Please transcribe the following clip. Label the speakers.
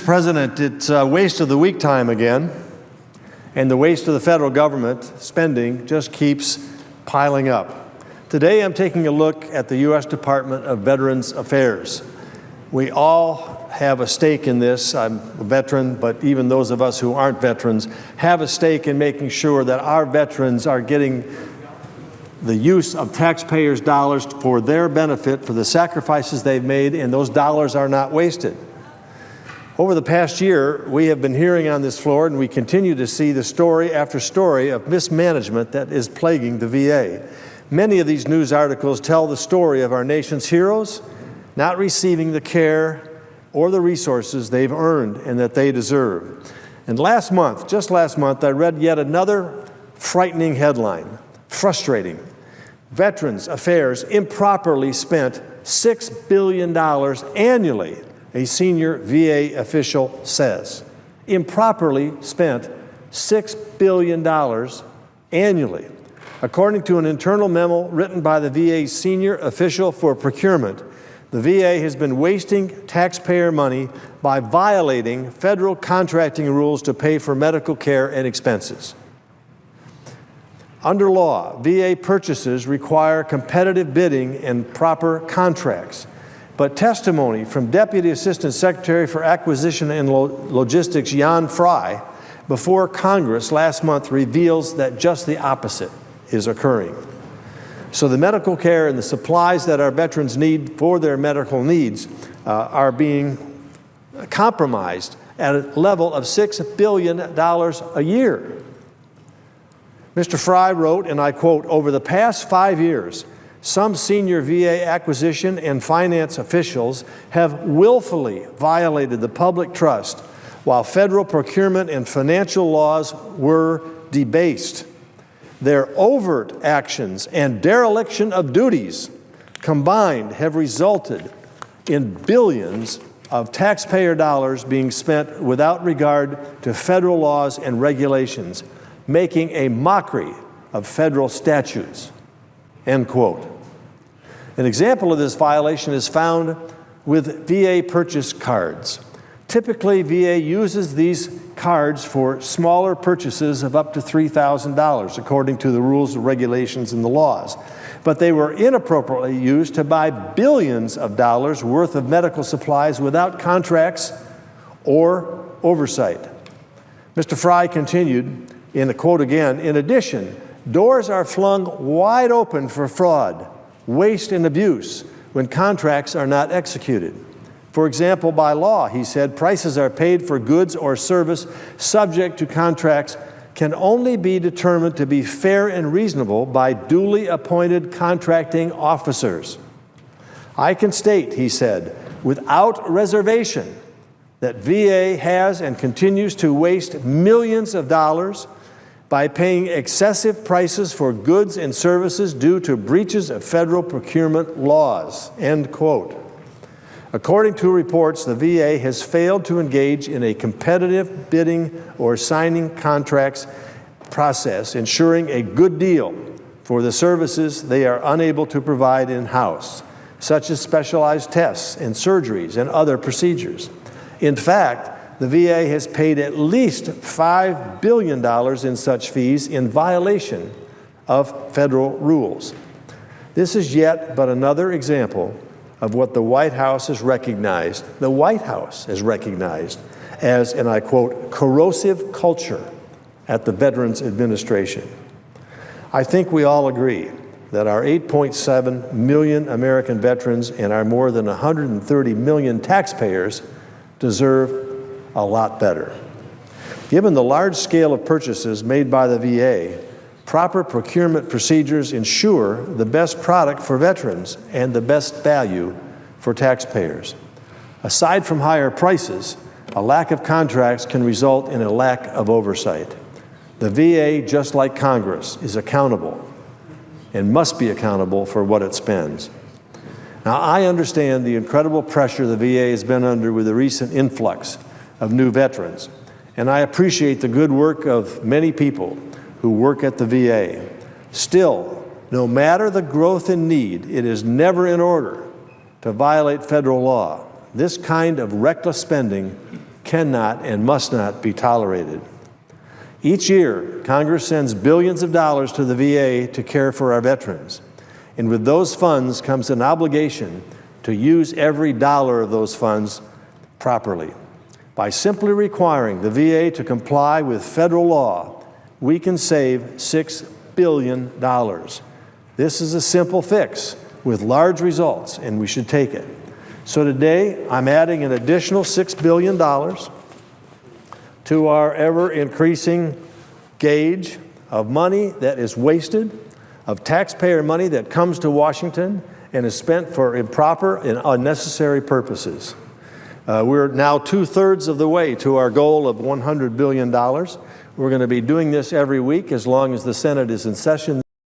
Speaker 1: Mr. President, it's waste of the week time again, and the waste of the federal government spending just keeps piling up. Today I'm taking a look at the U.S. Department of Veterans Affairs. We all have a stake in this. I'm a veteran, but even those of us who aren't veterans have a stake in making sure that our veterans are getting the use of taxpayers' dollars for their benefit, for the sacrifices they've made, and those dollars are not wasted. Over the past year, we have been hearing on this floor, and we continue to see the story after story of mismanagement that is plaguing the VA. Many of these news articles tell the story of our nation's heroes not receiving the care or the resources they've earned and that they deserve. And last month, just last month, I read yet another frightening headline, frustrating. Veterans Affairs improperly spent $6 billion annually, a senior VA official says. Improperly spent $6 billion annually. According to an internal memo written by the VA's senior official for procurement, the VA has been wasting taxpayer money by violating federal contracting rules to pay for medical care and expenses. Under law, VA purchases require competitive bidding and proper contracts. But testimony from Deputy Assistant Secretary for Acquisition and Logistics Jan Fry before Congress last month reveals that just the opposite is occurring. So the medical care and the supplies that our veterans need for their medical needs are being compromised at a level of $6 billion a year. Mr. Fry wrote, and I quote, "Over the past 5 years, some senior VA acquisition and finance officials have willfully violated the public trust while federal procurement and financial laws were debased. Their overt actions and dereliction of duties combined have resulted in billions of taxpayer dollars being spent without regard to federal laws and regulations, making a mockery of federal statutes." End quote. An example of this violation is found with VA purchase cards. Typically, VA uses these cards for smaller purchases of up to $3,000, according to the rules, regulations, and the laws. But they were inappropriately used to buy billions of dollars worth of medical supplies without contracts or oversight. Mr. Fry continued, in the quote again, "In addition, doors are flung wide open for fraud, waste, and abuse when contracts are not executed. For example, by law," he said, "prices are paid for goods or service subject to contracts can only be determined to be fair and reasonable by duly appointed contracting officers. I can state," he said, "without reservation that VA has and continues to waste millions of dollars by paying excessive prices for goods and services due to breaches of federal procurement laws." End quote. According to reports, the VA has failed to engage in a competitive bidding or signing contracts process, ensuring a good deal for the services they are unable to provide in-house, such as specialized tests and surgeries and other procedures. In fact, the VA has paid at least $5 billion in such fees in violation of federal rules. This is yet but another example of what the White House has recognized, as, and I quote, "corrosive culture at the Veterans Administration." I think we all agree that our 8.7 million American veterans and our more than 130 million taxpayers deserve a lot better. Given the large scale of purchases made by the VA, proper procurement procedures ensure the best product for veterans and the best value for taxpayers. Aside from higher prices, a lack of contracts can result in a lack of oversight. The VA, just like Congress, is accountable and must be accountable for what it spends. Now, I understand the incredible pressure the VA has been under with the recent influx of new veterans, and I appreciate the good work of many people who work at the VA. Still, no matter the growth in need, it is never in order to violate federal law. This kind of reckless spending cannot and must not be tolerated. Each year, Congress sends billions of dollars to the VA to care for our veterans. And with those funds comes an obligation to use every dollar of those funds properly. By simply requiring the VA to comply with federal law, we can save $6 billion. This is a simple fix with large results, and we should take it. So today, I'm adding an additional $6 billion to our ever-increasing gauge of money that is wasted, of taxpayer money that comes to Washington and is spent for improper and unnecessary purposes. We're now 2/3 of the way to our goal of $100 billion. We're going to be doing this every week as long as the Senate is in session.